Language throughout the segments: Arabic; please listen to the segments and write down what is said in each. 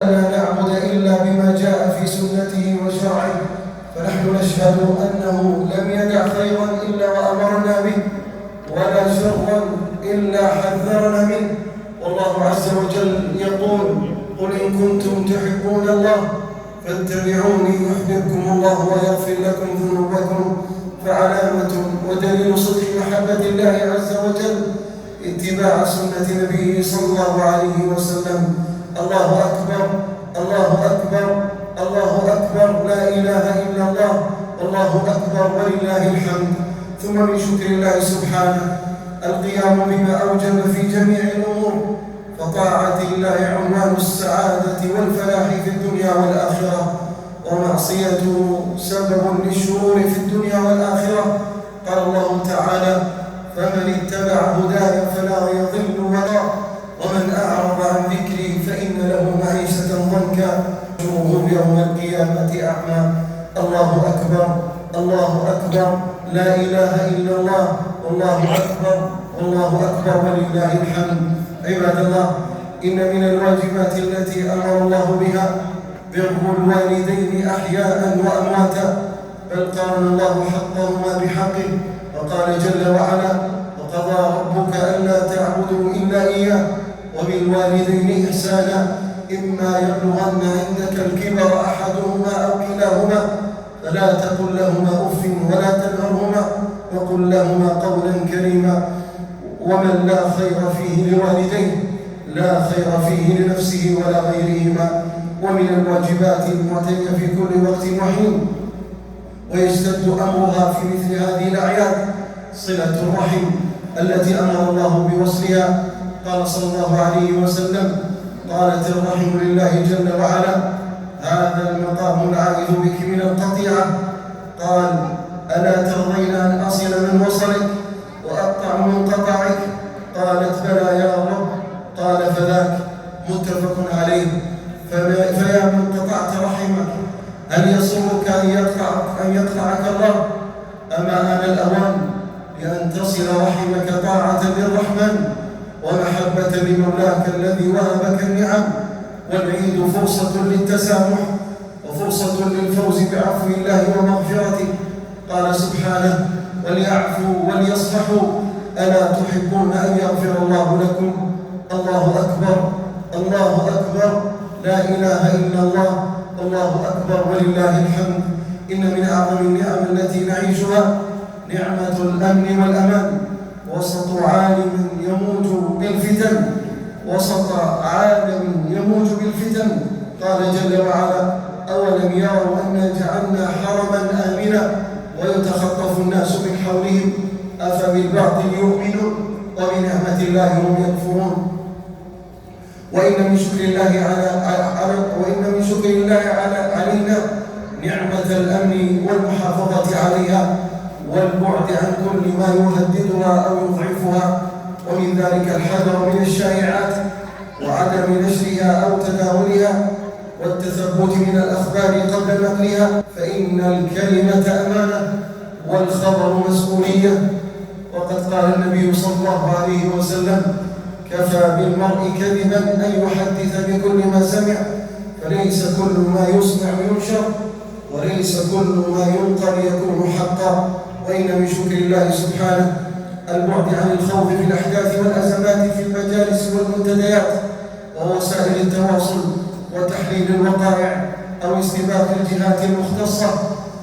لا نعبد إلا بما جاء في سنته وشرعه، فنحن نشهد أنه لم يدع خيرا إلا وأمرنا به، ولا شرا إلا حذرنا منه. والله عز وجل يقول: قل إن كنتم تحبون الله فاتبعوني يحببكم الله ويغفر لكم ذنوبكم. فعلامة ودليل صدق محبة الله عز وجل اتباع سنة نبيه صلى الله عليه وسلم. الله أكبر، الله أكبر، الله أكبر، لا إله إلا الله، الله أكبر ولله الحمد. ثم من شكر الله سبحانه القيام بما أوجب في جميع الأمور، فطاعة الله عنوان السعادة والفلاح في الدنيا والآخرة، ومعصيته سبب للشرور في الدنيا والآخرة. قال الله تعالى: فمن اتبع هداي فلا يضل ومن أعرض عن ذكري فإن له معيشة ضنكا وجوه يوم القيامة أعمى. الله أكبر، الله أكبر، لا إله إلا الله، والله أكبر، والله أكبر ولله الحمد. عباد الله، إن من الواجبات التي أمر الله بها بر الوالدين أحياء وأمواتا، بل قارن الله حقهما بحقه، وقال جل وعلا: وقضى ربك ألا تعبدوا إلا إياه وبالوالدين إحسانا إما يبلغن عندك الكبر أحدهما أو كلاهما فلا تقل لهما أف ولا تنهرهما وقل لهما قولا كريما. ومن لا خير فيه لوالديه لا خير فيه لنفسه ولا غيرهما. ومن الواجبات المعتنية في كل وقت وحين ويشتد أمرها في مثل هذه الأعياد صلة الرحم التي أمر الله بوصلها. قال صلى الله عليه وسلم: قالت الرحم لله جل وعلا: هذا المقام العائد بك من القطيعة. قال: ألا ترضين أن أصل من وصلك وأقطع من قطعك؟ قالت: بلى يا رب. قال: فذاك. متفق عليه. فيا من قطعت رحمك، هل يسرك أن يقطعك الله؟ أما آن الأوان بأن تصل رحمك طاعة للرحمن ومحبة لمولاك الذي وهبك النعم. والعيد فرصة للتسامح وفرصة للفوز بعفو الله ومغفرته. قال سبحانه: وليعفوا وليصفحوا ألا تحبون أن يغفر الله لكم؟ الله أكبر، الله أكبر، لا إله إلا الله، الله أكبر ولله الحمد. إن من أعظم النعم التي نعيشها نعمة الأمن والأمان وسط عالم يموج بالفتن، وسط عالم يموج بالفتن. قال جل وعلا: أولم يروا أنا جعلنا حرما آمنا ويتخطف الناس من حولهم أفبالباطل يؤمنون وبنعمة الله هم يكفرون. وإن من شكر الله علينا نعمة الأمن والمحافظة عليها والبعد عن كل ما يهددها أو يضعفها، ومن ذلك الحذر من الشائعات وعدم نشرها أو تداولها والتثبت من الأخبار قبل نقلها، فإن الكلمة أمانة والخبر مسؤولية. وقد قال النبي صلى الله عليه وسلم: كفى بالمرء كذبا أن يحدث بكل ما سمع، فليس كل ما يسمع ينشر وليس كل ما ينقل يكون حقا. وإن من شكر الله سبحانه البعد عن الخوض في الأحداث والأزمات في المجالس والمنتديات ووسائل التواصل وتحليل الوقائع أو استباق الجهات المختصة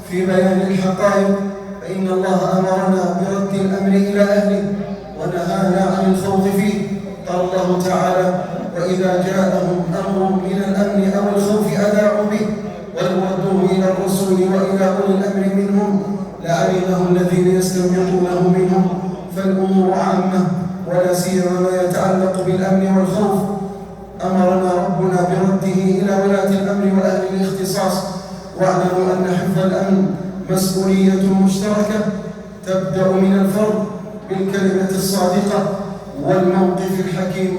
في بيان الحقائق، فإن الله أمرنا برد الأمر إلى أهله ونهانا عن الخوض فيه. قال الله تعالى: وإذا جاءهم أمر من الأمن أو الخوف أذاعوا به ولو ردوه إلى الرسول وإلى أولي الأمر منهم لعلمه الذين يستنبطونه منهم. فالأمور عامة ولا سيما ما يتعلق بالأمن والخوف أمرنا ربنا برده إلى ولاة الأمر وأهل الاختصاص. واعلموا أن حفظ الأمن مسؤولية مشتركة تبدأ من الفرد بالكلمة الصادقة والموقف الحكيم.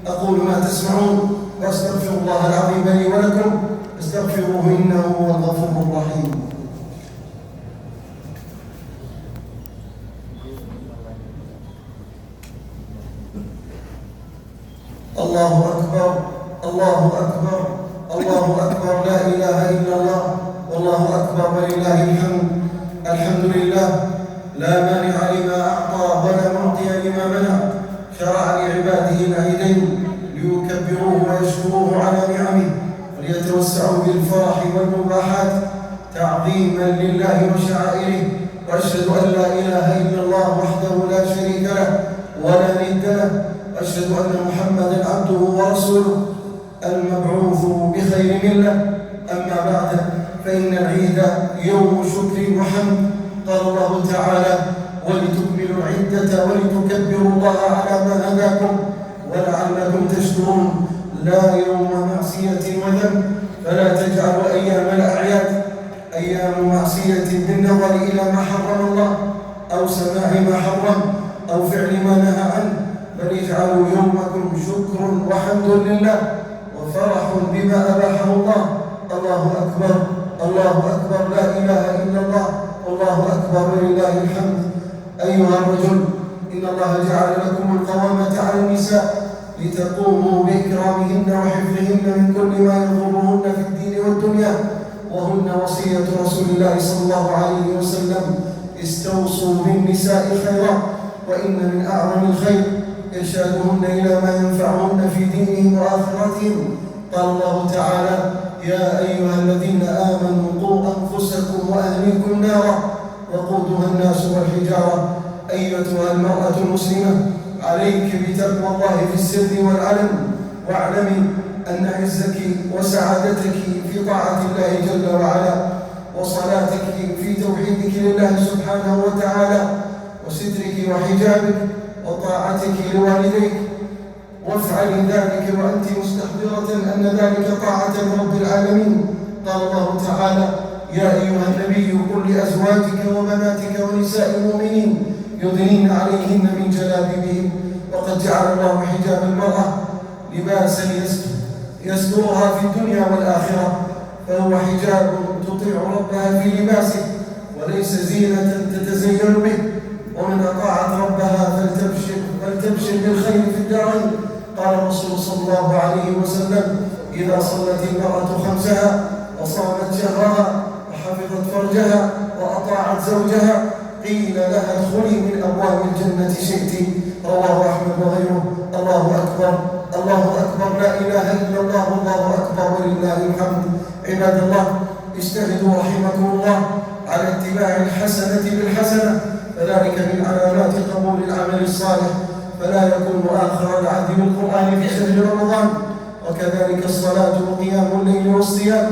أقول ما تسمعون وأستغفر الله العظيم لي ولكم، استغفروه إنه هو الغفور الرحيم. الله أكبر، الله أكبر، بالفرح والمباحات تعظيما لله وشعائره، وأشهد أن لا إله إلا الله وحده لا شريك له ولا ند له، وأشهد أن محمدا عبده ورسوله المبعوث بخير ملة. أما بعد، فإن العيد يوم شكر وحمد. قال الله تعالى: ولتكملوا العدة ولتكبروا الله على ما هداكم ولعلكم تشكرون. لا يوم معصية وذنب، فلا تجعلوا أيام الأعياد أيام معصية بالنظر إلى ما حرم الله أو سماع ما حرم أو فعل ما نهى عنه، بل اجعلوا يومكم شكر وحمد لله وفرح بما أباحه الله. الله أكبر، الله أكبر، لا إله إلا الله، والله أكبر ولله الحمد. أيها الرجل، إن الله جعل لكم القوامة على النساء لتقوموا بإكرامهن وحفظهن من كل ما يضرهن في الدين والدنيا، وهن وصية رسول الله صلى الله عليه وسلم: استوصوا بالنساء خيرا، وإن من أعظم الخير إرشادهن إلى ما ينفعهن في دينهم وآخرتهم. قال الله تعالى: يا أيها الذين آمنوا قوا أنفسكم وأهليكم نارا وقودها الناس والحجارة. أيتها المرأة المسلمة، عليك بتقوى الله في السر والعلن، واعلمي أن عزك وسعادتك في طاعة الله جل وعلا، وصلاتك في توحيدك لله سبحانه وتعالى، وسترك وحجابك وطاعتك لوالديك. وافعلي ذلك وأنت مستحضرة أن ذلك طاعة لرب العالمين. قال الله تعالى: يا أيها النبي قل لأزواجك وبناتك ونساء المؤمنين يدنين عليهن من جلابيبهن. وقد جعل الله حجاب المرأة لباسا يسترها في الدنيا والآخرة، فهو حجاب تطيع ربها في لباسه وليس زينة تتزين به. ومن أطاعت ربها فلتبشر بالخير في الدارين. قال الرسول صلى الله عليه وسلم: إذا صلت المرأة خمسها وصامت شهرها وحفظت فرجها وأطاعت زوجها قيل لها ادخلي من أبواب الجنة شئت. رواه أحمد وغيره. الله أكبر، الله أكبر، لا إله إلا الله، والله أكبر ولله الحمد. عباد الله، اجتهدوا رحمكم الله على اتباع الحسنة بالحسنة، فذلك من علامات قبول العمل الصالح، فلا يكون آخر العهد بالقرآن في شهر رمضان، وكذلك الصلاة وقيام الليل والصيام.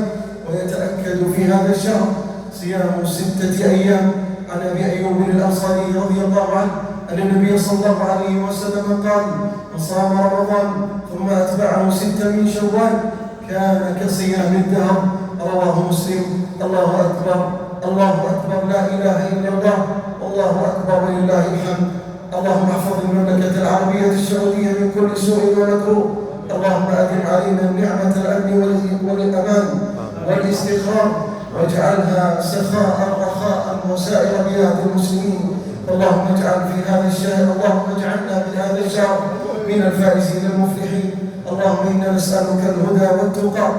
ويتأكد في هذا الشهر صيام 6 أيام. عن أبي أيوب الأنصاري رضي الله عنه أن النبي صلى الله عليه وسلم قال: من صام رمضان ثم أتبعه 6 من شوال كان كصيام الدهر. رواه مسلم. الله أكبر، الله أكبر، لا إله إلا الله، والله أكبر ولله الحمد. اللهم احفظ المملكة العربية السعودية من كل سوء ومكروه. اللهم أدم علينا نعمة الأمن والأمان والاستقرار، واجعلها سخاء رخاء وسائر بلاد المسلمين. اللهم اجعل في هذا الشهر، اللهم اجعلنا في هذا الشهر من الفائزين المفلحين. اللهم إنا نسألك الهدى والتقى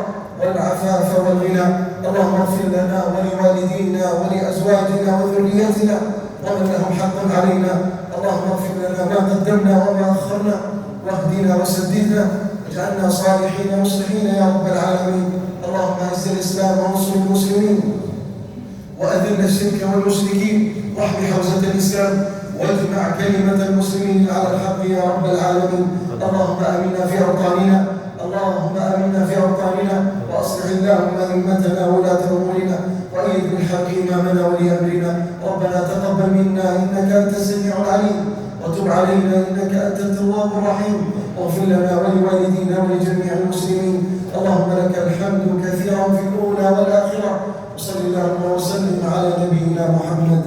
والعفاف والغنى. اللهم اغفر لنا ولوالدينا ولأزواجنا وذريتنا ومن لهم حق علينا. اللهم اغفر لنا ما قدمنا وما أخرنا، واهدنا وسددنا، واجعلنا صالحين مصلحين يا رب العالمين. اللهم اعز الإسلام وانصر المسلمين، وأذل الشرك والمشركين، واحم حوزة الإسلام، واجمع كلمة المسلمين على الحق يا رب العالمين. اللهم آمنا في أوطاننا، اللهم آمنا في أوطاننا، وأصلح اللهم أئمتنا وولاة أمورنا، وأيد بالحق إمامنا ولي أمرنا. ربنا تقبل منا إنك أنت السميع العليم، وتب علينا إنك أنت التواب الرحيم، واغفر لنا ولوالدينا ولجميع المسلمين. اللهم لك الحمد كثيرا في الأولى والآخرة. وصل اللهم وسلم على نبينا محمد.